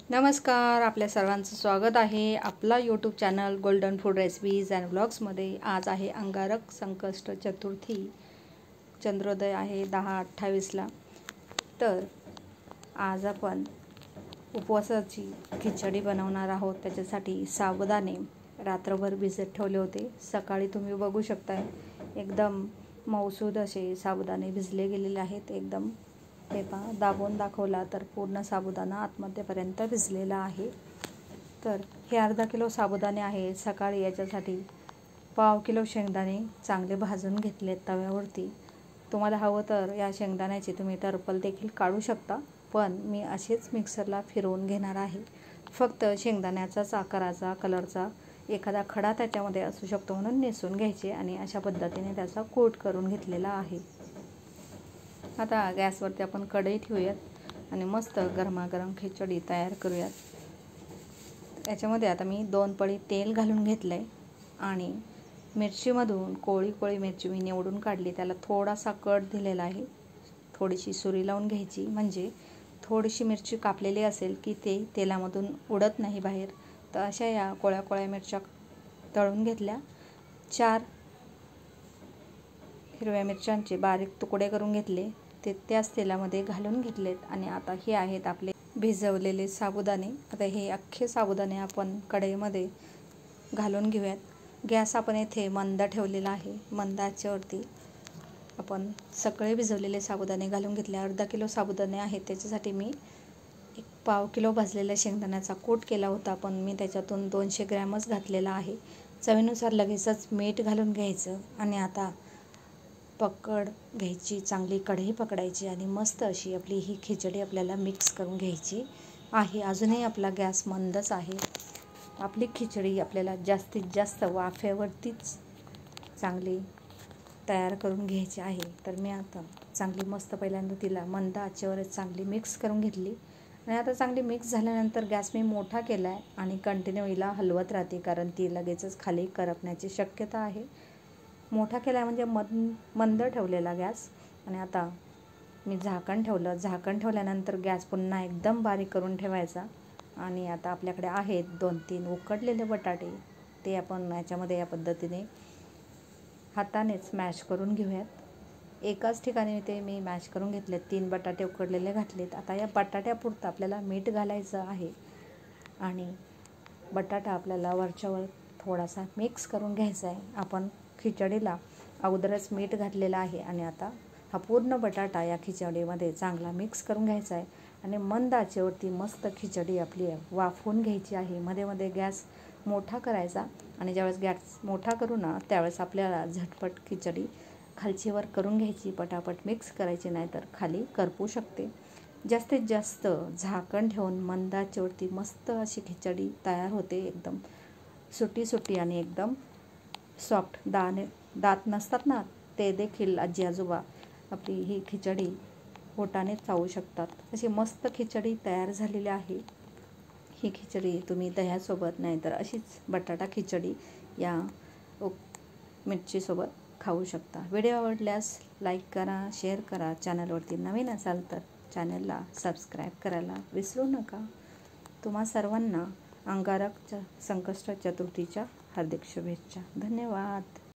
नमस्कार, आपल्या सर्वांचं स्वागत आहे आपला YouTube channel golden food recipes and ब्लॉग्समध्ये। आज आहे अंगारक संकष्ट चतुर्थी, चंद्रोदय आहे 10:28ला। तर आज आपण उपवासाची खिचडी बनवणार आहोत। त्याच्यासाठी साबुदाणे रात्रभर भिजत ठेवले होते। सकाळी तुम्ही बघू शकता एकदम मऊसूद असे साबुदाणे भिजले गेलेले आहेत। एकदम हे पहा, दाबून दाखवला तर पूर्ण साबुदाणा आतमध्येपर्यंत भिजलेला आहे। तर हे अर्धा किलो साबुदाणे आहे। सकाळी याच्यासाठी पाव किलो शेंगदाणे चांगले भाजून घेतलेत तव्यावरती। तुम्हाला हवं तर या शेंगदाण्याची तुम्ही टरफल देखील काढू शकता, पण मी असेच मिक्सरला फिरवून घेणार आहे। फक्त शेंगदाण्याचाच आकाराचा कलरचा एखादा खडा त्याच्यामध्ये असू शकतो म्हणून नेसून घ्यायचे आणि अशा पद्धतीने त्याचा कोट करून घेतलेला आहे। आता गॅसवरती आपण कढई ठेवूयात आणि मस्त गरमागरम खिचडी तयार करूयात। याच्यामध्ये आता मी 2 पळी तेल घालून घेतलं आहे आणि मिरचीमधून कोळी मिरची मी निवडून काढली, त्याला थोडासा कट दिलेला आहे। थोडीशी सुरी लावून घ्यायची, म्हणजे थोडीशी मिरची कापलेली असेल की ते तेलामधून उडत नाही बाहेर। तर अशा या कोळ्या मिरच्या तळून घेतल्या। 4 हिरव्या मिरच्यांचे बारीक तुकडे करून घेतले, ते त्याच तेलामध्ये घालून घेतलेत। आणि आता हे आहेत आपले भिजवलेले साबुदाणे। आता हे अख्खे साबुदाणे आपण कढईमध्ये घालून घेऊयात। गॅस आपण येथे मंद ठेवलेला आहे। मंद आचेवरती आपण सगळे भिजवलेले साबुदाणे घालून घेतले। अर्धा किलो साबुदाणे आहेत, त्याच्यासाठी मी एक पाव किलो भाजलेल्या शेंगदाण्याचा कूट केला होता, पण मी त्याच्यातून 200 ग्रॅमच घातलेला आहे। चवीनुसार लगेचच मीठ घालून घ्यायचं आणि आता पकड घ्यायची, चांगली कढई पकडायची आणि मस्त अशी आपली ही खिचडी आपल्याला मिक्स करून घ्यायची आहे। अजूनही आपला गॅस मंदच आहे। आपली खिचडी आपल्याला जास्तीत जास्त वाफेवरतीच चांगली तयार करून घ्यायची आहे। तर मी आता चांगली मस्त पहिल्यांदा तिला मंद आचेवरच चांगली मिक्स करून घेतली आणि आता चांगली मिक्स झाल्यानंतर गॅस मी मोठा केला आहे आणि कंटिन्यू हिला हलवत राहते, कारण ती लगेचच खाली करपण्याची शक्यता आहे। मोठा केला म्हणजे मंद ठेवलेला गॅस। आणि आता मी झाकण ठेवलं। झाकण ठेवल्यानंतर गॅस पुन्हा एकदम बारीक करून ठेवायचा आणि आता आपल्याकडे आहेत 2-3 उकडलेले बटाटे, ते आपण याच्यामध्ये या पद्धतीने हातानेच मॅश करून घेऊयात। एकाच ठिकाणी ते मी मॅश करून घेतलेत। 3 बटाटे उकडलेले घातलेत। आता या बटाट्यापुरतं आपल्याला मीठ घालायचं आहे आणि बटाटा आपल्याला वरच्यावर थोडासा मिक्स करून घ्यायचा आहे। आपण खिचडीला अगोदरच मीठ घातलेलं आहे आणि आता हा पूर्ण बटाटा या खिचडीमध्ये चांगला मिक्स करून घ्यायचा आहे आणि मंद आचेवरती मस्त खिचडी आपली वाफवून घ्यायची आहे। मध्ये मध्ये गॅस मोठा करायचा आणि ज्यावेळेस गॅस मोठा करू ना, त्यावेळेस आपल्याला झटपट खिचडी खालचीवर करून घ्यायची, पटापट मिक्स करायची, नाही तर खाली करपू शकते। जास्तीत जास्त झाकण ठेवून मंद आचेवरती मस्त अशी खिचडी तयार होते, एकदम सुटी आणि एकदम सॉफ्ट। दात नसतात ना, ते देखील आजी आजोबा आपली ही खिचडी पोटाने चावू शकतात। अशी मस्त खिचडी तयार झालेली आहे। ही खिचडी तुम्ही दह्यासोबत, नाही तर अशीच बटाटा खिचडी या मिरचीसोबत खाऊ शकता। व्हिडिओ आवडल्यास लाईक करा, शेअर करा। चॅनलवरती नवीन असाल तर चॅनलला सबस्क्राईब करायला विसरू नका। तुम्हा सर्वांना अंगारक संकष्ट चतुर्थीच्या हार्दिक शुभेच्छा। धन्यवाद।